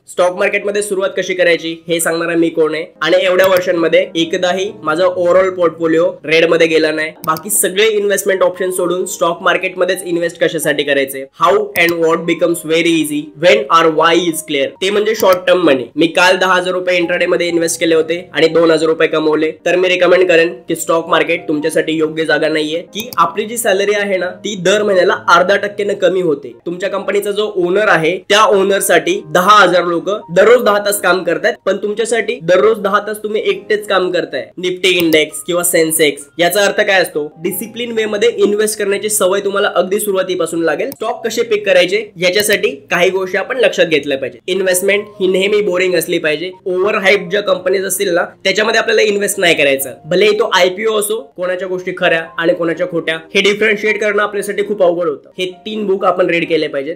Stock मार्केटमध्ये सुरुवात कशी करायची हे सांगणारा मी कोण आहे आणि एवढ्या वर्षांमध्ये एकदाही माझा ओव्हरऑल पोर्टफोलिओ रेड मध्ये गेला नाही। बाकी सगळे इन्व्हेस्टमेंट ऑप्शन सोडून स्टॉक मार्केटमध्येच इन्व्हेस्ट कशासाठी करायचे, how and what becomes very easy when our why is clear, ते म्हणजे शॉर्ट टर्म मनी। मी काल 10,000 रुपये इंट्राडे मध्ये इन्व्हेस्ट केले होते आणि 2,000 रुपये कमवले। तर मी रिकमेंड करेन की स्टॉक मार्केट तुमच्यासाठी योग्य जागा नाहीये की आपली जी सॅलरी आहे ना ती दर महिन्याला 0.5% कमी होते। तुमच्या कंपनीचा जो ओनर आहे त्या ओनर साठी 10,000 लोक दररोज 10 तास काम करतात, पण तुमच्यासाठी दररोज 10 तास तुम्ही एकटेच काम करताय। निफ्टी इंडेक्स किंवा सेन्सेक्स याचा अर्थ काय असतो, डिसिप्लिन वे मध्ये इन्व्हेस्ट करण्याची सवय तुम्हाला अगदी सुरुवातीपासून लागेल। स्टॉक कसे पिक करायचे याच्यासाठी काही गोष्टी आपण लक्षात घेतल्या पाहिजे। इन्व्हेस्टमेंट ही नेहमी बोरिंग असली पाहिजे। ओव्हर हाईप ज्या कंपनीज असतील ना त्याच्यामध्ये आपल्याला इन्व्हेस्ट नाही करायचं, भलेही तो IPO असो, कोणाच्या गोष्टी खऱ्या आणि कोणाच्या खोट्या हे डिफरन्शिएट करणं आपल्यासाठी खूप अवघड होतं। हे 3 बुक आपण रीड केले पाहिजेत।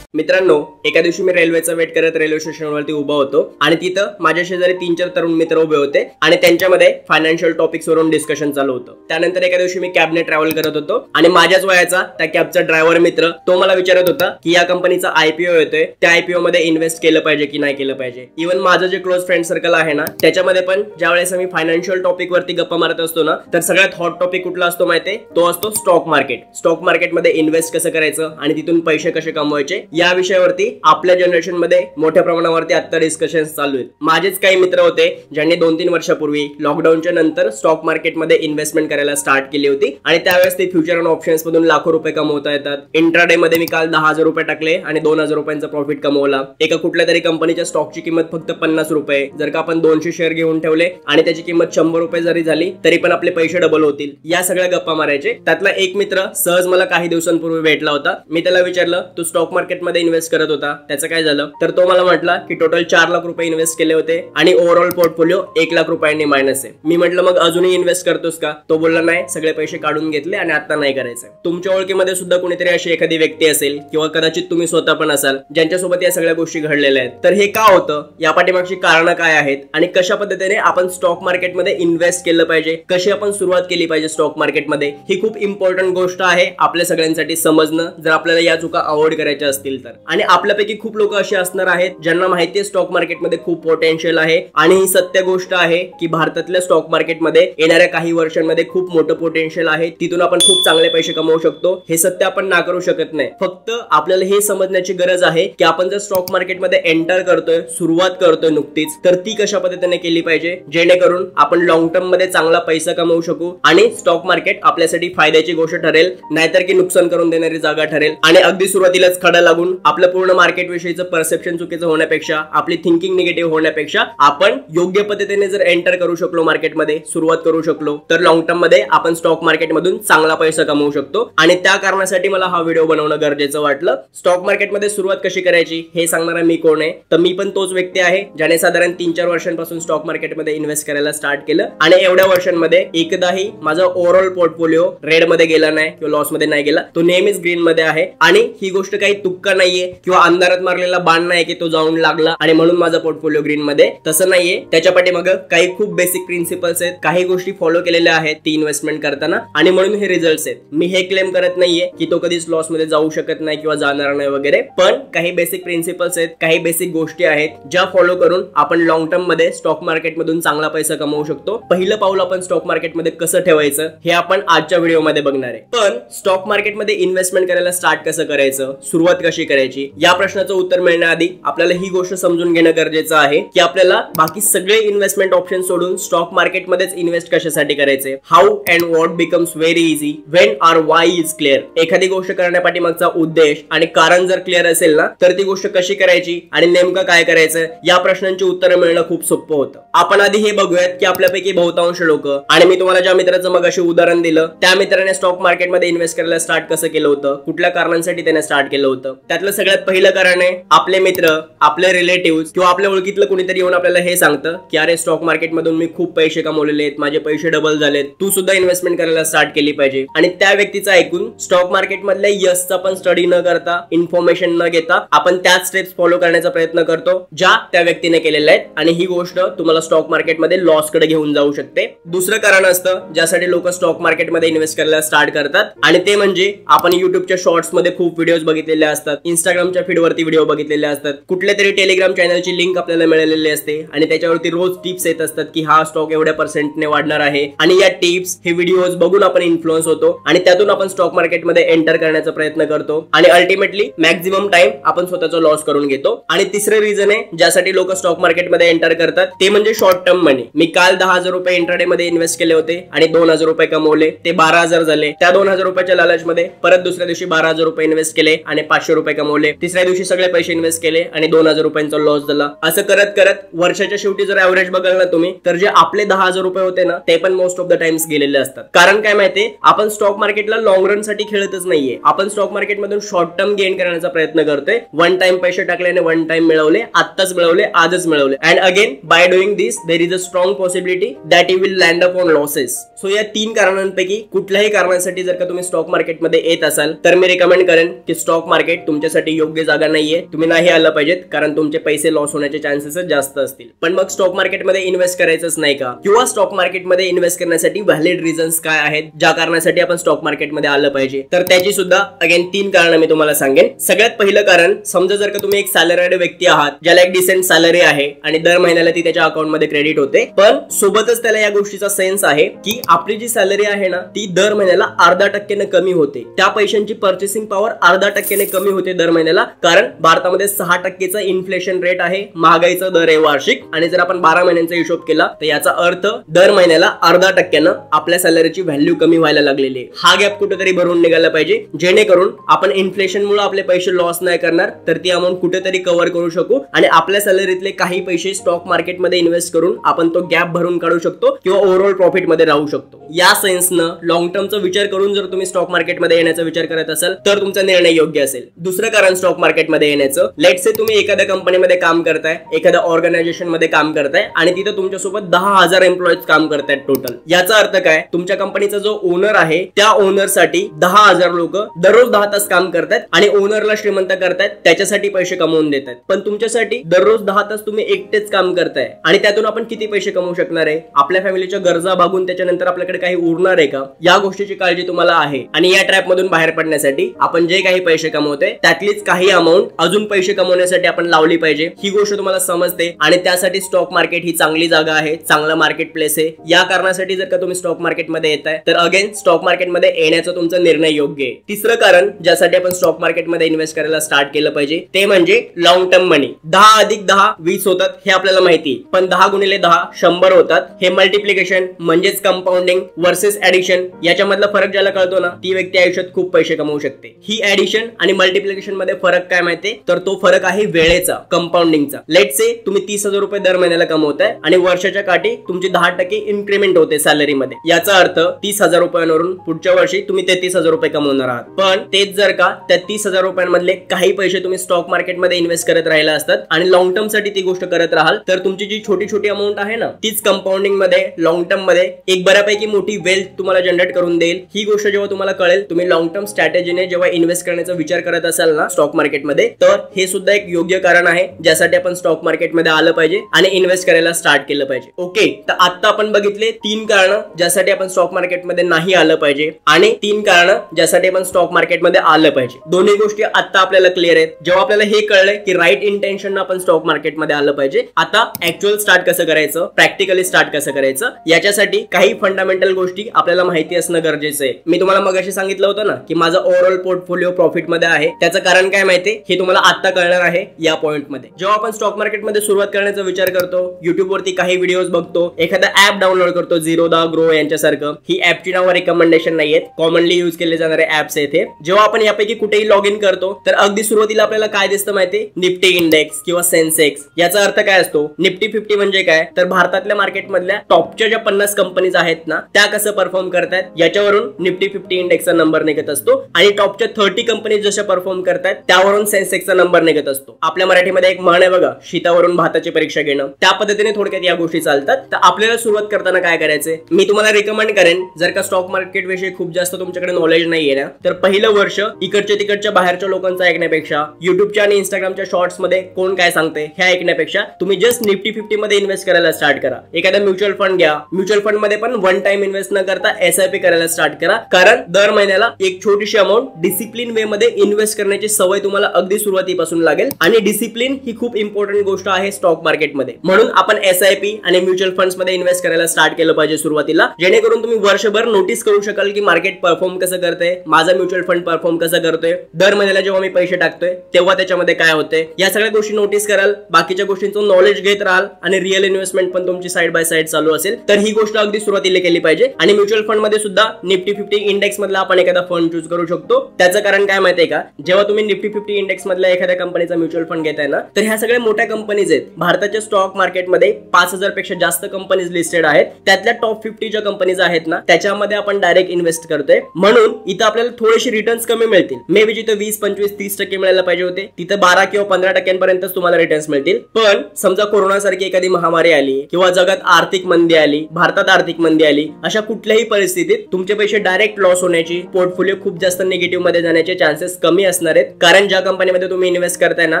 मित्रांनो, एका दिवशी मी रेल्वेचा वेट करत रेल्वे स्टेशनवरती उभा होतो आणि तिथं माझ्या शेजारी 3-4 तरुण मित्र उभे होते आणि त्यांच्यामध्ये फायनान्शियल टॉपिक्स वरून डिस्कशन चालू होतं। त्यानंतर एका दिवशी मी कॅबने ट्रॅव्हल करत होतो आणि माझ्याच वयाचा त्या कॅबचा ड्रायव्हर मित्र तो मला विचारत होता की या कंपनीचा IPO येतोय, त्या IPO मध्ये इन्व्हेस्ट केलं पाहिजे की नाही केलं पाहिजे। इव्हन माझं जे क्लोज फ्रेंड सर्कल आहे ना त्याच्यामध्ये पण ज्यावेळेस आम्ही फायनान्शियल टॉपिक वरती गप्पा मारत असतो ना तर सगळ्यात हॉट टॉपिक कुठला असतो माहितीये, तो असतो स्टॉक मार्केट। स्टॉक मार्केटमध्ये इन्व्हेस्ट कसं करायचं आणि तिथून पैसे कसे कमवायचे या विषयावरती आपल्या जनरेशन मध्ये मोठ्या प्रमाणावरती आता डिस्कशन चालू आहेत। माझेच काही मित्र होते ज्यांनी 2-3 वर्षापूर्वी लॉकडाऊनच्या नंतर स्टॉक मार्केटमध्ये इन्व्हेस्टमेंट करायला स्टार्ट केली होती आणि त्यावेळेस ते फ्युचर अँड ऑप्शन्स मधून लाखो रुपये कमवता येतात। इंट्राडे मध्ये मी काल 10,000 रुपये टाकले आणि 2,000 रुपयांचा प्रॉफिट कमवला। एका कुठल्या तरी कंपनीच्या स्टॉकची किंमत फक्त 50 रुपये, जर का आपण 200 शेअर घेऊन ठेवले आणि त्याची किंमत 100 रुपये जरी झाली तरी पण आपले पैसे डबल होतील। या सगळ्या गप्पा मारायचे। त्यातला एक मित्र सहज मला काही दिवसांपूर्वी भेटला होता। मी त्याला विचारलं तू स्टॉक मार्केटमध्ये इन्व्हेस्ट करत होता, त्याचं काय झालं? तर तो मला म्हटला की टोटल 4 लाख रुपये इन्व्हेस्ट केले होते आणि ओव्हरऑल पोर्टफोलिओ 1 लाख रुपयांनी मायनस आहे। मी म्हटलं मग अजूनही इन्व्हेस्ट करतोस का? तो बोलला नाही, सगळे पैसे काढून घेतले आणि आता नाही करायचं। तुमच्या ओळखीमध्ये सुद्धा कोणीतरी अशी एखादी व्यक्ती असेल किंवा कदाचित तुम्ही स्वतः पण असाल ज्यांच्यासोबत या सगळ्या गोष्टी घडलेल्या आहेत। तर हे का होतं, या पाठीमागची कारणं काय आहेत आणि कशा पद्धतीने आपण स्टॉक मार्केटमध्ये इन्व्हेस्ट केलं पाहिजे, कशी आपण सुरुवात केली पाहिजे स्टॉक मार्केटमध्ये, ही खूप इम्पॉर्टंट गोष्ट आहे आपल्या सगळ्यांसाठी समजणं, जर आपल्याला या चुका अवॉइड करायच्या असतील तर। आणि आपल्यापैकी खूप लोक असे असणार आहेत ज्यांना माहिती आहे स्टॉक मार्केटमध्ये खूप पोटेन्शियल आहे आणि ही सत्य गोष्ट आहे की भारतातल्या स्टॉक मार्केटमध्ये येणाऱ्या काही वर्षांमध्ये खूप मोठं पोटेन्शियल आहे, तिथून आपण खूप चांगले पैसे कमवू शकतो। हे सत्य आपण नाकारू शकत नाही। फक्त आपल्याला हे समजण्याची गरज आहे की आपण जर स्टॉक मार्केटमध्ये एंटर करतोय, सुरुवात करतोय नुकतीच, तर ती कशा पद्धतीने केली पाहिजे जेणेकरून आपण लॉंग टर्म मध्ये चांगला पैसा कमवू शकू आणि स्टॉक मार्केट आपल्यासाठी फायद्याची गोष्ट ठरेल, नाहीतर की नुकसान करून देणारी जागा ठरेल। आणि अगदी सुरुवातीलाच खडा लागून आपलं पूर्ण मार्केट विषयीचं परसेप्शन चुकीचं होण्यापेक्षा, आपली थिंकिंग निगेटिव्ह होण्यापेक्षा आपण योग्य पद्धतीने जर एंटर करू शकलो, मार्केटमध्ये सुरुवात करू शकलो, तर लॉंग टर्म मध्ये आपण स्टॉक मार्केटमधून चांगला पैसा कमवू शकतो। आणि त्या कारणासाठी मला हा व्हिडिओ बनवणं गरजेचं वाटलं। स्टॉक मार्केटमध्ये सुरुवात कशी करायची हे सांगणारा मी कोण आहे, तर मी पण तोच व्यक्ती आहे ज्याने साधारण 3-4 वर्षांपासून स्टॉक मार्केटमध्ये इन्व्हेस्ट करायला स्टार्ट केलं आणि एवढ्या वर्षांमध्ये एकदाही माझा ओव्हरऑल पोर्टफोलिओ रेड मध्ये गेला नाही किंवा लॉस मध्ये नाही गेला, तो नेहमीच ग्रीन मध्ये आहे। आणि ही गोष्ट काही तुक्का नाहीये किंवा अंधारात मारलेला बाण नाही की तो जाऊन लागला आणि म्हणून माझा पोर्टफोलिओ ग्रीन मध्ये, तसं नाहीये। त्याच्या पाठीमागे काही खूप बेसिक प्रिन्सिपल्स आहेत, काही गोष्टी फॉलो केलेल्या आहेत ती इन्व्हेस्टमेंट करताना आणि म्हणून हे रिझल्ट्स आहेत। मी हे क्लेम करत नाहीये की तो कधीच लॉस मध्ये जाऊ शकत नाही किंवा जाणार नाही वगैरे, पण काही बेसिक प्रिन्सिपल्स आहेत, काही बेसिक गोष्टी आहेत ज्या फॉलो करून आपण लॉंग टर्म मध्ये स्टॉक मार्केट मधून चांगला पैसा कमवू शकतो। पहिलं पाऊल आपण स्टॉक मार्केट मध्ये कसं ठेवायचं हे आपण आजच्या व्हिडिओ मध्ये बघणार आहे। पण स्टॉक मार्केट मध्ये इन्व्हेस्टमेंट करायला स्टार्ट कसं करायचं, सुरुवात कशी करायची, या प्रश्नाचं उत्तर मिळण्याआधी आपल्याला ही गोष्ट समजून घेणं गरजेचं आहे की आपल्याला बाकी सगळे इन्व्हेस्टमेंट ऑप्शन सोडून स्टॉक मार्केटमध्येच इन्व्हेस्ट कशासाठी करायचे, how and what becomes very easy when our why is clear. एखादी गोष्ट करण्यापाठीमागचा उद्देश आणि कारण जर क्लिअर असेल ना तर ती गोष्ट कशी करायची आणि नेमकं काय करायचं या प्रश्नांची उत्तरं मिळणं खूप सोपं होतं। आपण आधी हे बघूयात की आपल्यापैकी बहुतांश लोक, आणि मी तुम्हाला ज्या मित्राचं मग अशी उदाहरण दिलं त्या मित्राने स्टॉक मार्केटमध्ये इन्व्हेस्ट करायला स्टार्ट कसं केलं होतं, कुठल्या कारणांसाठी त्याने स्टार्ट केलं होतं, त्यातलं सगळ्यात पहिलं कारण आहे आपले मित्र, आपले रिलेटिव्ह किंवा आपल्या ओळखीतलं कोणीतरी येऊन आपल्याला हे सांगतं की अरे स्टॉक मार्केट मधून मी खूप पैसे कमवलेले आहेत, माझे पैसे डबल झालेत, तू सुद्धा इन्व्हेस्टमेंट करायला स्टार्ट केली पाहिजे. आणि त्या व्यक्तीचं ऐकून स्टॉक मार्केट मधल्या यसचा पण स्टडी न करता, इन्फॉर्मेशन न घेता आपण त्याच स्टेप्स फॉलो करण्याचा प्रयत्न करतो ज्या त्या व्यक्तीने केलेल्या आहेत, आणि ही गोष्ट तुम्हाला स्टॉक मार्केटमध्ये लॉस कडे घेऊन जाऊ शकते. दुसरं कारण असतं ज्यासाठी लोक स्टॉक मार्केटमध्ये इन्व्हेस्ट करायला स्टार्ट करतात, आणि ते म्हणजे आपण युट्यूबच्या शॉर्ट्स मध्ये खूप व्हिडिओज बघितलेले असतात, इंस्टाग्रामच्या फीडवरती व्हिडिओ बघितलेले असतात, कुठल्या तरी टेलिग्राम चॅनलची लिंक आपल्याला मिळालेली असते आणि त्याच्यावरती रोज टिप्स येत असतात की हा स्टॉक एवढ्या पर्सेंटने वाढणार आहे, आणि या टिप्स हे व्हिडिओज बघून आपण इन्फ्लुएन्स होतो आणि त्यातून आपण स्टॉक मार्केटमध्ये एंटर करण्याचा प्रयत्न करतो आणि अल्टिमेटली मॅक्झिमम टाइम आपण स्वतःचा लॉस करून घेतो. आणि तिसरं रिझन आहे ज्यासाठी लोक स्टॉक मार्केटमध्ये एंटर करतात ते म्हणजे शॉर्ट टर्म मनी. मी काल 10,000 रुपये इंट्राडे मध्ये इन्व्हेस्ट केले होते आणि 2,000 रुपये कमवले, ते 12,000 झाले. त्या 2,000 रुपयाच्या लालचमध्ये परत दुसऱ्या दिवशी 12,000 रुपये इन्व्हेस्ट केले आणि 500 रुपये कमवले. तिसऱ्या दिवशी सगळे पैसे इन्व्हेस्ट केले आणि 2,000 रुपयांचा लॉस झाला. असं करत करत वर्षाच्या शेवटी जर ऍव्हरेज बघाल ना तुम्ही, तर जे आपले 10,000 रुपये होते ना ते पण मोस्ट ऑफ द टाइम्स गेलेले असतात. कारण काय माहितीये, आपण स्टॉक मार्केटला लॉंग रन साठी खेळतच नाहीये, आपण स्टॉक मार्केटमधून शॉर्ट टर्म गेन करण्याचा प्रयत्न करतोय. वन टाइम पैसे टाकल्याने वन टाइम मिळवले, आत्ताच मिळवले, आजच मिळवले, and again bye doing this there is a strong possibility that you will land up on losses. So या 3 कारणांपैकी कुठल्याही कारणासाठी जर का तुम्ही स्टॉक मार्केटमध्ये येत असाल तर मी रिकमेंड करेन की स्टॉक मार्केट तुमच्यासाठी योग्य जागा नाहीये, तुम्ही नाही आलं पाहिजेत, कारण तुमचे पैसे लॉस होण्याचे चान्सेस जास्त असतील. पण मग स्टॉक मार्केटमध्ये इन्व्हेस्ट करायचंच नाही का, किंवा स्टॉक मार्केटमध्ये इन्व्हेस्ट करण्यासाठी व्हॅलिड रिझन्स काय आहेत ज्या कारणासाठी आपण स्टॉक मार्केटमध्ये आलं पाहिजे, तर त्याची सुद्धा अगेन 3 कारण मी तुम्हाला सांगेन. सगळ्यात पहिलं कारण, समजा जर का तुम्ही एक सॅलरीड व्यक्ती आहात ज्याला एक डिसेंट सॅलरी आहे आणि दर महिन्याला ती त्याच्या अकाउंटमध्ये क्रेडिट होते, पण सोबतच त्याला या गोष्टीचा सेन्स आहे की आपली जी सॅलरी आहे ना ती दर महिन्याला 0.5% कमी होते, त्या पैशांची पर्चेसिंग पॉवर 0.5% कमी होते दर महिन्याला, कारण भारतामध्ये 6%चा इन्फ्लेशन रेट आहे, महागाईचा दर आहे वार्षिक, आणि जर आपण 12 महिन्यांचा हिशोब केला तर याचा अर्थ दर महिन्याला 0.5% आपल्या सॅलरीची व्हॅल्यू कमी व्हायला लागलेली आहे. हा गॅप कुठेतरी भरून निघाला पाहिजे, जेणेकरून आपण इन्फ्लेशन मुळे आपले पैसे लॉस नाही करणार, तर ती अमाऊंट कुठेतरी कव्हर करू शकू आणि आपल्या सॅलरीतले काही पैसे स्टॉक मार्केटमध्ये इन्व्हेस्ट करून आपण तो गॅप भरून काढू शकतो किंवा ओव्हरऑल प्रॉफिट मध्ये राहू शकतो. या सेन्सनं लॉंग टर्मचा विचार करून जर तुम्ही स्टॉक मार्केटमध्ये येण्याचा विचार करत असाल तर तुमचा निर्णय योग्य असेल. दुसरं कारण स्टॉक मार्केटमध्ये येण्याचं, लेट्स से तुम्ही एखाद्या कंपनीमध्ये काम करताय, एखाद्या ऑर्गनायझेशन मध्ये काम करताय आणि तिथे तुमच्यासोबत 10,000 एम्प्लॉईज काम करतायत टोटल. याचा अर्थ काय, तुमच्या कंपनीचा जो ओनर आहे त्या ओनर साठी 10,000 लोक दररोज 10 तास काम करतायत आणि ओनरला श्रीमंत करतायत, त्याच्यासाठी पैसे कमवून देतात. पण तुमच्यासाठी दररोज 10 तास तुम्ही एकटेच काम करताय आणि त्यातून आपण किती पैसे कमवू शकणार आहे, आपल्या फॅमिलीच्या गरजा भागून त्याच्यानंतर आपल्याकडे काही उरणार आहे का, या गोष्टीची काळजी तुम्हाला आहे. आणि या ट्रॅप मधून बाहेर पडण्यासाठी आपण जे काही पैसे कमवतोय त्यातलीच काही अमाऊंट अजून पैसे कमवण्यासाठी आपण लावली पाहिजे, ही गोष्ट तुम्हाला समजते. आणि त्यासाठी स्टॉक मार्केट ही चांगली जागा आहे, चांगला मार्केट प्लेस आहे. या कारणासाठी जर का तुम्ही स्टॉक मार्केटमध्ये येताय तर अगेन स्टॉक मार्केटमध्ये येण्याचा तुमचा निर्णय योग्य आहे. तिसरं कारण ज्यासाठी आपण स्टॉक मार्केटमध्ये इन्व्हेस्ट करायला स्टार्ट केलं पाहिजे ते म्हणजे लॉंग टर्म मनी. 10 अधिक 10 20 होतात हे आपल्याला माहिती, पण 10 गुणिले 10 100 होतात. हे मल्टिप्लिकेशन म्हणजेच कंपाऊंडिंग वर्सेस ऍडिशन याच्यामधला फरक ज्याला कळतो ना ती व्यक्ती आयुष्यात खूप पैसे कमवू शकते. ही ऍडिशन आणि मल्टिप्लिकेशन मध्ये फरक काय माहितीये, तर तो फरक आहे वेळेचा, कंपाऊंडिंगचा. लेट्स से तुम्ही 30,000 रुपये दर महिन्याला कमवताय आणि वर्षाच्या काठी तुमची 10% इन्क्रीमेंट होते सॅलरी मध्ये. याचा अर्थ 30,000 रुपयांवरून पुढच्या वर्षी तुम्ही 33,000 रुपये कमवणार आहात. पण तेच जर का त्या 30,000 रुपयांमधले काही पैसे तुम्ही स्टॉक मार्केटमध्ये इन्व्हेस्ट करत राहिला असतात आणि लॉंग टर्म साठी ती गोष्ट करत राहाल तर तुमची जी छोटी छोटी अमाऊंट आहे ना तीच कंपाऊंडिंग मध्ये लॉंग टर्म मध्ये एक बऱ्यापैकी मोठी वेल्थ तुम्हाला जनरेट करून देईल. ही गोष्ट जेव्हा तुम्हाला कळेल, तुम्ही लॉंग टर्म स्ट्रॅटेजीने जेव्हा इन्व्हेस्ट करण्याचा विचार करत असाल ना स्टॉक मार्केटमध्ये, तर हे सुद्धा एक योग्य कारण आहे ज्यासाठी आपण स्टॉक मार्केटमध्ये आलं पाहिजे आणि इन्व्हेस्ट करायला स्टार्ट केलं पाहिजे. ओके, तर आता आपण बघितले 3 कारण ज्यासाठी आपण स्टॉक मार्केटमध्ये नाही आलं पाहिजे आणि 3 कारण ज्यासाठी आपण स्टॉक मार्केटमध्ये आलं पाहिजे. दोन्ही गोष्टी आता आपल्याला क्लिअर आहेत. जेव्हा आपल्याला हे कळलंय की राईट इंटेन्शन आपण स्टॉक मार्केटमध्ये आलं पाहिजे, आता ऍक्च्युअल स्टार्ट कसं करायचं, प्रॅक्टिकली स्टार्ट कसं करायचं, याच्यासाठी काही फंडामेंटल गोष्टी आपल्याला माहिती असणं गरजेचं आहे. मी तुम्हाला मगाशी सांगितलं होतं ना की माझा ओव्हरऑल पोर्टफोलिओ प्रॉफिट मध्ये आहे. त्याचं कारण काय माहितीये, हे तुम्हाला आता कळणार आहे या पॉइंट मध्ये. जेव्हा आपण स्टॉक मार्केटमध्ये सुरुवात करण्याचा विचार करतो, युट्यूब वरती काही व्हिडिओज बघतो, एखादा ऍप डाउनलोड करतो, झिरोदा, ग्रो यांच्यासारखं. ही ऍपची नावं रिकमेंडेशन नाहीयेत, कॉमनली युज केले जाणारे ऍप्स आहेत हे. जेव्हा आपण यापैकी कुठेही लॉग इन करतो तर अगदी सुरुवातीला आपल्याला काय दिसतं माहितीये, निफ्टी इंडेक्स किंवा सेन्सेक्स. याचा अर्थ काय असतो, निफ्टी 50 म्हणजे काय, तर भारतातल्या मार्केटमधल्या टॉपच्या ज्या 50 कंपनीज आहेत ना त्या कसं परफॉर्म करतात याच्यावरून निफ्टी 50 इंडेक्सचा नंबर निघत असतो. आणि टॉपच्या 30 कंपनीज जशा परफॉर्म करतात करतायत त्यावरून सेन्सेक्सचा नंबर निघत असतो. आपल्या मराठीमध्ये एक म्हण आहे बघा, शीतावरून भाताची परीक्षा घेणं. त्या पद्धतीने थोडक्यात या गोष्टी चालतात. तर आपल्याला सुरुवात करताना काय करायचंय, मी तुम्हाला रिकमेंड करेन, जर का स्टॉक मार्केट विषयी खूप जास्त तुमच्याकडे नॉलेज नाहीये ना, तर पहिलं वर्ष इकडच्या तिकडच्या बाहेरच्या लोकांचं ऐकण्यापेक्षा, युट्यूबच्या आणि इंस्टाग्रामच्या शॉर्ट्स मध्ये कोण काय सांगते हे ऐकण्यापेक्षा तुम्ही जस्ट निफ्टी 50 मध्ये इन्व्हेस्ट करायला स्टार्ट करा. एखादा म्युच्युअल फंड घ्या. म्युच्युअल फंड मध्ये पण वन टाइम इन्व्हेस्ट न करता SIP करायला स्टार्ट करा. कारण दर महिन्याला एक छोटीशी अमाऊंट डिसिप्लिन वे मध्ये इन्व्हेस्ट करण्याची सवय तुम्हाला अगदी सुरुवातीपासून लागेल. आणि डिसिप्लिन ही खूप इम्पॉर्टंट गोष्ट आहे स्टॉक मार्केटमध्ये. म्हणून आपण SIP आणि म्युच्युअल फंड्स मध्ये इन्व्हेस्ट करायला स्टार्ट केलं पाहिजे सुरुवातीला, जेणेकरून तुम्ही वर्षभर नोटीस करू शकाल की मार्केट परफॉर्म कसं करतंय, माझा म्युच्युअल फंड परफॉर्म कसं करतोय, दर महिन्याला जेव्हा मी पैसे टाकतोय तेव्हा त्याच्यामध्ये काय होतंय, या सगळ्या गोष्टी नोटीस कराल. बाकीच्या गोष्टींचं नॉलेज घेत राहाल आणि रिअल इन्व्हेस्टमेंट पण तुमची साइड बाय साइड चालू असेल तर ही गोष्ट अगदी सुरुवातीला केली पाहिजे. आणि म्युच्युअल फंड मध्ये सुद्धा निफ्टी 50 इंडेक्स मधला आपण एखादा फंड चूज करू शकतो. त्याचं कारण काय माहितीये का, जेव्हा तुम्ही निफ्टी 50 इंडेक्स मधल्या एखाद्या कंपनीचा म्युच्युअल फंड घेताय ना, तर ह्या सगळ्या मोठ्या कंपनीज आहेत. भारताच्या स्टॉक मार्केटमध्ये 5000 पेक्षा जास्त कंपनीज लिस्टेड आहेत. त्यातल्या टॉप 50 ज्या कंपनीज आहेत ना, त्याच्यामध्ये आपण डायरेक्ट इन्व्हेस्ट करतोय. म्हणून इथं आपल्याला थोडेसे रिटर्न्स कमी मिळतील. मे बी जिथं 20, 25, 30% मिळायला पाहिजे होते तिथं 12 किंवा 15% तुम्हाला रिटर्न्स मिळतील. पण समजा कोरोना सारखी एखादी महामारी आली किंवा जगात आर्थिक मंदी आली, भारतात आर्थिक मंदी आली, अशा कुठल्याही परिस्थितीत तुमचे पैसे डायरेक्ट लॉस होण्याची, पोर्टफोलिओ खूप जास्त निगेटिव्ह मध्ये जाण्याचे चान्सेस कमी असणार आहेत. कारण ज्या कंपनीमध्ये तुम्ही इन्व्हेस्ट करताय ना,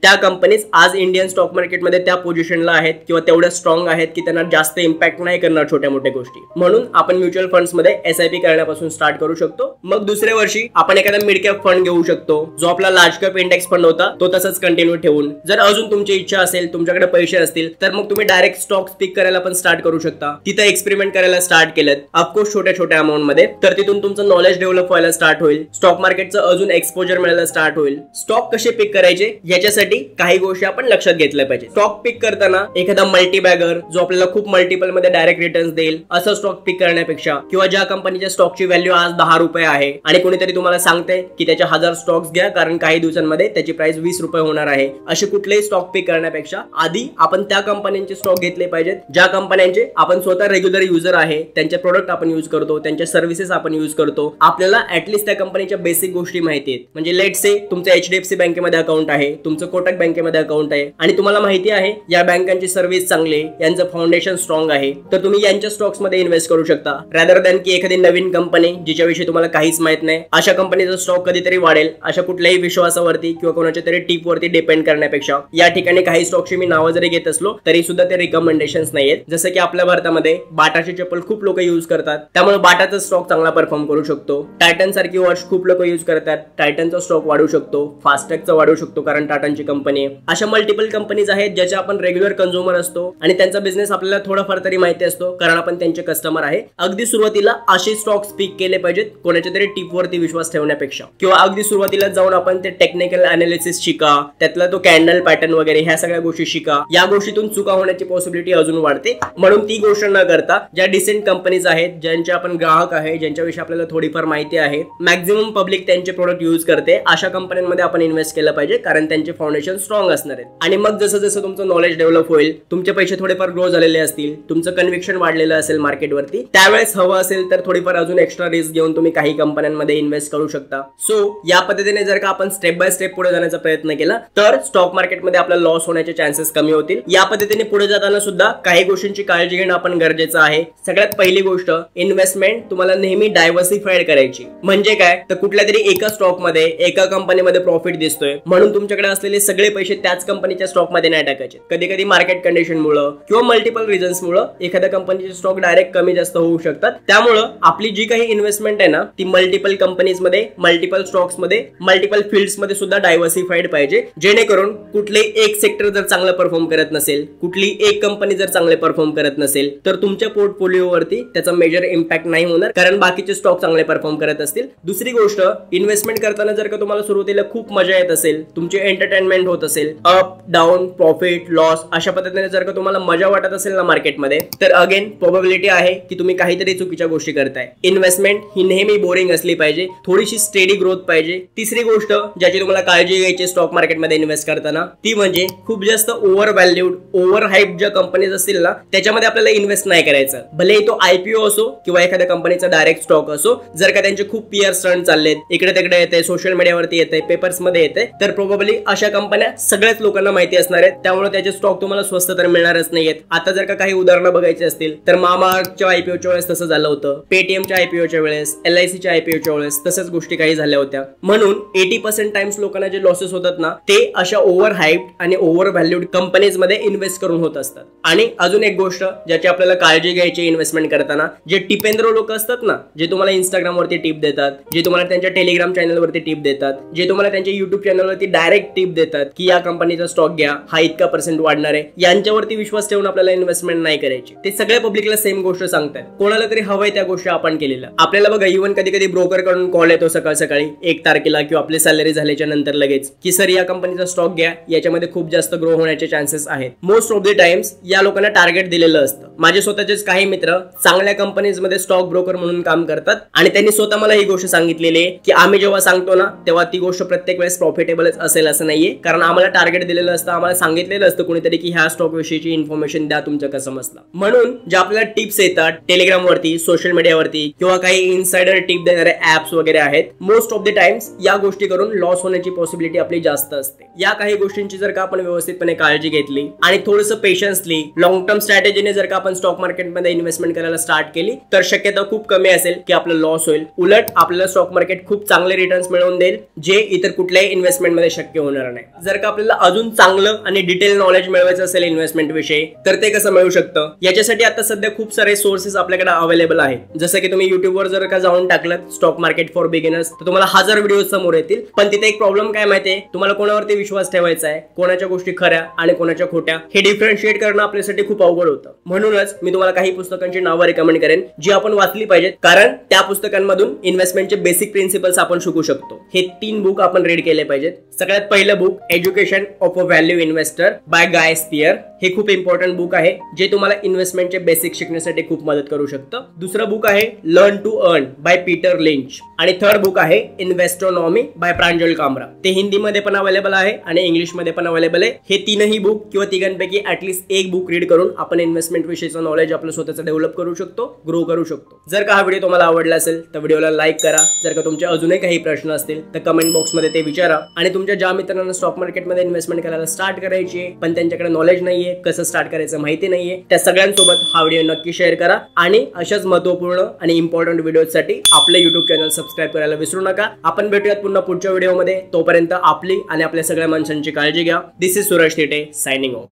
त्या कंपनीज आज इंडियन स्टॉक मार्केटमध्ये त्या पोझिशनला आहेत किंवा तेवढ्या स्ट्रॉंग आहेत की त्यांना जास्त इम्पॅक्ट नाही करणार छोट्या मोठ्या गोष्टी. म्हणून आपण म्युच्युअल फंड्स मध्ये SIP करण्यापासून स्टार्ट करू शकतो. मग दुसऱ्या वर्षी आपण एखादा मिड कॅप फंड घेऊ शकतो, जो आपला लार्ज कॅप इंडेक्स फंड होता तो तसंच कंटिन्यू ठेवून. जर अजून तुमची इच्छा असेल, तुमच्याकडे पैसे असतील, तर मग तुम्ही डायरेक्ट स्टॉक पिक करायला पण स्टार्ट करू शकता. तिथे एक्सपेरिमेंट करायला स्टार्ट केलं, ऑफकोर्स छोट्या छोट्या अमाऊंट मध्ये, तर तिथून तुमचं नॉलेज डेव्हलप व्हायला स्टार्ट होईल. स्टॉक मार्केटचं अजून एक्सपोजर मिळायला स्टार्ट होईल. स्टॉक कसे पिक करायचे याच्यासाठी काही गोष्टी आपण लक्षात घेतल्या पाहिजे. स्टॉक पिक करताना एखादा मल्टी बॅगर जो आपल्याला खूप मल्टिपल मध्ये डायरेक्ट रिटर्न्स देईल असं स्टॉक पिक करण्यापेक्षा, किंवा ज्या कंपनीच्या स्टॉकची व्हॅल्यू आज 10 रुपये आहे आणि कोणीतरी तुम्हाला सांगते की त्याच्या 1000 स्टॉक्स घ्या कारण काही दिवसांमध्ये त्याची प्राइस 20 रुपये होणार आहे, असे कुठलेही स्टॉक पिक करण्यापेक्षा आधी आपण त्या कंपन्यांचे स्टॉक घेतले पाहिजेत ज्या कंपन्यांचे आपण स्वतः रेग्युलर युजर आहे, त्यांचे प्रोडक्ट आपण यूज करतो, त्यांच्या सर्व्हिसेस आपण यूज करतो, आपल्याला ऍटलीस्ट त्या कंपनीच्या बेसिक गोष्टी माहिती आहेत. म्हणजे लेट से तुमचं HDFC बँकेमध्ये अकाउंट आहे, तुमचं कोटक बँकेमध्ये अकाउंट आहे आणि तुम्हाला माहिती आहे या बँकांची सर्व्हिस चांगली, यांचं फाउंडेशन स्ट्रॉंग आहे, तर तुम्ही यांच्या स्टॉक्स मध्ये इन्व्हेस्ट करू शकता. रॅदर दॅन की एखादी नवीन कंपनी जिच्याविषयी तुम्हाला काहीच माहित नाही, अशा कंपनीचा स्टॉक कधीतरी वाढेल अशा कुठल्याही विश्वासावरती किंवा कोणाच्या तरी टिप वरती डिपेंड करण्यापेक्षा. या ठिकाणी काही स्टॉकची मी नावं जरी घेत असलो तरी सुद्धा ते रिकमेंडेशन्स नाहीयेत. जसं की आपल्या भारतामध्ये बाटाची चप्पल खूप लोक यूज करतात, त्यामुळे बाटाचा स्टॉक चांगला परफॉर्म करू शकतो. टायटन सारखी वॉच खूप लोक यूज करतात, टायटनचा स्टॉक वाढू शकतो. फास्टॅगचा वाढू शकतो कारण टाटांची कंपनी आहे. अशा मल्टिपल कंपनीज आहेत ज्याच्या आपण रेग्युलर कन्झ्युमर असतो आणि त्यांचा बिझनेस आपल्याला थोडाफार तरी माहिती असतो कारण आपण त्यांचे कस्टमर आहे. अगदी सुरुवातीला असे स्टॉक्स पिक केले पाहिजेत कोणाच्या तरी टिप वरती विश्वास ठेवण्यापेक्षा. किंवा अगदी सुरुवातीला जाऊन आपण ते टेक्निकल अनालिसिस शिका, त्यातला तो कॅन्डल पॅटर्न वगैरे ह्या सगळ्या गोष्टी शिका. या गोष्टीतून चुका होण्याची पॉसिबिलिटी अजून वाढते. म्हणून ती गोष्ट न करता ज्या डिसेंट कंपनीज आहेत, ज्यांचे आपण ग्राहक आहे, ज्यांच्याविषयी आपल्याला थोडीफार माहिती आहे, मॅक्झिमम पब्लिक त्यांचे प्रोडक्ट यूज करते, अशा कंपन्यांमध्ये आपण इन्व्हेस्ट केलं पाहिजे कारण त्यांचे फाउंडेशन स्ट्रॉंग असणार आहे. आणि मग जसं जसं तुमचं नॉलेज डेव्हलप होईल, तुमचे पैसे थोडेफार ग्रो झालेले असतील, तुमचं कन्व्हिक्शन वाढलेलं असेल मार्केटवरती, त्यावेळेस हवं असेल तर थोडीफार अजून एक्स्ट्रा रिस्क घेऊन तुम्ही काही कंपन्यांमध्ये इन्व्हेस्ट करू शकता. सो या पद्धतीने जर का आपण स्टेप बाय स्टेप पुढे जाण्याचा प्रयत्न केला तर स्टॉक मार्केटमध्ये आपला लॉस होण्याचे चान्सेस कमी होतील. या पद्धतीने पुढे जाताना सुद्धा काही गोष्टींची काळजी घेणं आपण गरजेचं आहे. सगळ्यात पहिली गोष्ट, इन्व्हेस्टमेंट तुम्हाला नेहमी डायव्हर्सिफाईड करायची. म्हणजे काय तर कुठल्या तरी एका स्टॉक मध्ये, एका कंपनीमध्ये प्रॉफिट दिसतोय म्हणून तुमच्याकडे असलेले सगळे पैसे त्याच कंपनीच्या स्टॉक मध्ये नाही टाकायचे. कधी कधी मार्केट कंडिशन मुळे किंवा मल्टिपल रिझन्स मुळे एखाद्या कंपनीचे स्टॉक डायरेक्ट कमी जास्त होऊ शकतात. त्यामुळे आपली जी काही इन्व्हेस्टमेंट आहे ना ती मल्टिपल कंपनीज मध्ये, मल्टिपल स्टॉक्स मध्ये, मल्टिपल फील्ड्स मध्ये सुद्धा डायव्हर्सिफाईड पाहिजे. जेणेकरून कुठले एक सेक्टर जर चांगलं परफॉर्म करत नसेल, कुठली एक कंपनी जर चांगले परफॉर्म करत नसेल तर तुमच्या पोर्टफोलिओवरती त्याचा मेजर इम्पॅक्ट नाही होणार कारण बाकीचे स्टॉक चांगले परफॉर्म करत असतील. दुसरी गोष्ट, इन्व्हेस्टमेंट करताना जर का तुम्हाला सुरुवातीला खूप मजा येत असेल, तुमची एंटरटेनमेंट होत असेल, अप डाऊन प्रॉफिट लॉस अशा पद्धतीने जर का तुम्हाला मजा वाटत असेल ना मार्केटमध्ये, तर अगेन प्रोबॅबिलिटी आहे की तुम्ही काहीतरी चुकीच्या गोष्टी करताय. इन्व्हेस्टमेंट ही नेहमी बोरिंग असली पाहिजे, थोडीशी स्टेडी ग्रोथ पाहिजे. तिसरी गोष्ट ज्याची तुम्हाला काळजी घ्यायची स्टॉक मार्केटमध्ये इन्व्हेस्ट करताना ती म्हणजे खूप जास्त ओव्हर व्हॅल्यूड, ओव्हर हाईप ज्या कंपनीज असतील ना त्याच्यामध्ये आपल्याला इन्व्हेस्ट नाही करायचं. भलेही तो IPO असो किंवा एखाद्या कंपनीचा डायरेक्ट स्टॉक असो, जर का त्यांचे खूप पिअर स्टंट चाललेत, इकडे तिकडे येते, सोशल मीडियावरती येते, पेपर्स मध्ये येते तर प्रोबेबली अशा कंपन्या सगळ्याच लोकांना माहिती असणार आहेत, त्यामुळे त्याचे स्टॉक तुम्हाला स्वस्त तर मिळणारच नाहीयेत. आता जर का काही उदाहरणं बघायची असतील तर मामाच्या आयपीओच्या वेळेस तसं झालं होतं, पेटीएमच्या आयपीओच्या वेळेस, LICच्या आयपीओच्या वेळेस तसंच गोष्टी काही झाल्या होत्या. म्हणून 80% टाइम्स लोकांना जे लॉसेस होतात ना ते अशा ओव्हर हाईप्ड आणि ओव्हर व्हॅल्यूड कंपनीज मध्ये इन्व्हेस्ट करून होत असतात. आणि अजून एक गोष्ट ज्याची आपल्याला काळजी घ्यायची इन्व्हेस्टमेंट करताना, जे टिपेंद्र लोक असतात ना, जे तुम्हाला इंस्टाग्राम वरती टिप देतात, जे तुम्हाला त्यांच्या टेलिग्राम चॅनल वरती टिप देतात, जे तुम्हाला त्यांच्या युट्यूब चॅनल वरती डायरेक्ट टिप देतात की या कंपनीचा स्टॉक घ्या, हा इतका % वाढणार आहे, यांच्यावरती विश्वास ठेवून आपल्याला इन्व्हेस्टमेंट नाही करायची. ते सगळ्या पब्लिकला सेम गोष्ट सांगतात. कोणाला तरी हवंय त्या गोष्टी आपण केलेल्या. आपल्याला बघा इव्हन कधी कधी ब्रोकर कडून कॉल येतो सकाळ सकाळी 1 तारखेला किंवा आपली सॅलरी झाल्याच्या नंतर लगेच की सर या कंपनीचा स्टॉक घ्या, याच्यामध्ये खूप जास्त ग्रो होण्याचे चान्सेस आहेत. मोस्ट ऑफ द टाइम्स या लोकांना टार्गेट दिलेलं असतं. माझे स्वतःचेच काही मित्र चांगल्या कंपनीज मध्ये स्टॉक ब्रोकर म्हणून काम करतात आणि त्यांनी स्वतः मला ही गोष्ट सांगितलेली आहे की आम्ही जेव्हा सांगतो ना तेव्हा ती गोष्ट प्रत्येक वेळेस प्रॉफिटेबलच असेल असं नाहीये, कारण आम्हाला टार्गेट दिलेलं असतं, आम्हाला सांगितलेलं असतं कोणीतरी की ह्या स्टॉक विषयीची इन्फॉर्मेशन द्या तुमच्या कसमसला. म्हणून ज्या आपल्याला टिप्स येतात टेलिग्राम वरती, सोशल मीडियावरती किंवा काही इनसाइडर टिप देणारे ऍप्स वगैरे आहेत, मोस्ट ऑफ द टाइम्स या गोष्टी करून लॉस होण्याची पॉसिबिलिटी आपली जास्त असते. या काही गोष्टींची जर का आपण व्यवस्थितपणे काळजी घेतली आणि थोडंसं पेशन्सली लॉंग टर्म स्ट्रॅटेजीने जर का आपण स्टॉक मार्केटमध्ये इन्व्हेस्टमेंट करायला स्टार्ट केली तर शक्यता खूप कमी असेल की आपलं लॉस होईल. उलट आपल्याला स्टॉक मार्केट खूप चांगले रिटर्न्स मिळवून देईल जे इतर कुठल्याही इन्व्हेस्टमेंट मध्ये शक्य होणार नाही. जर का आपल्याला अजून चांगलं आणि डिटेल नॉलेज मिळवायचं असेल इन्व्हेस्टमेंट विषयी तर ते कसं मिळू शकतं, याच्यासाठी आता सध्या खूप सारे सोर्सेस आपल्याकडे अवेलेबल आहेत. जसं की तुम्ही युट्यूबवर जर का जाऊन टाकलं स्टॉक मार्केट फॉर बिगिनर्स तर तुम्हाला 1000 व्हिडिओ समोर येतील. पण तिथे एक प्रॉब्लेम काय माहितीये, तुम्हाला कोणावरती विश्वास ठेवायचा आहे, कोणाच्या गोष्टी खऱ्या आणि कोणाच्या खोट्या हे डिफरन्शिएट करणं आपल्यासाठी खूप अवघड होतं. म्हणूनच मी तुम्हाला काही पुस्तकांची नावं रेकमेंड करेन जी आपण वाचली पाहिजेत, कारण त्या पुस्तकांमधून इन्व्हेस्टमेंटचे बेसिक प्रिन्सिपल्स आपण शिकू शकतो. हे 3 बुक आपण रीड केले पाहिजेत. सगळ्यात पहिलं book education of a value investor by Guy Spier. हे खूप इम्पॉर्टंट बुक आहे जे तुम्हाला इन्व्हेस्टमेंटचे बेसिक शिकण्यासाठी खूप मदत करू शकतं. दुसरं बुक आहे learn to earn by Peter Lynch आणि थर्ड बुक आहे इन्व्हेस्टोनॉमी बाय प्रांजल कामरा. ते हिंदीमध्ये पण अवेलेबल आहे आणि इंग्लिशमध्ये पण अवेलेबल आहे. हे तीनही बुक किंवा तिघांपैकी ऍटलीस्ट एक बुक रीड करून आपण इन्व्हेस्टमेंट विषयीचं नॉलेज आपलं स्वतःचं डेव्हलप करू शकतो, ग्रो करू शकतो. जर का हा व्हिडिओ तुम्हाला आवडला असेल तर व्हिडिओला लाईक करा. जर का तुमचे अजूनही काही प्रश्न असतील तर कमेंट बॉक्समध्ये ते विचारा. आणि तुमच्या ज्या मित्रांना स्टॉक मार्केटमध्ये इन्व्हेस्टमेंट करायला स्टार्ट करायची पण त्यांच्याकडे नॉलेज नाहीये, कसं स्टार्ट करायचं माहिती नाहीये, त्या सगळ्यांसोबत हा व्हिडिओ नक्की शेअर करा. आणि अशाच महत्त्वपूर्ण आणि इम्पॉर्टंट व्हिडिओसाठी आपलं युट्यूब चॅनल सबस्क्राईब करायला विसरू नका. आपण भेटूयात पुन्हा पुढच्या व्हिडिओमध्ये. तोपर्यंत आपली आणि आपल्या सगळ्या माणसांची काळजी घ्या. This is Suraj Thite signing of.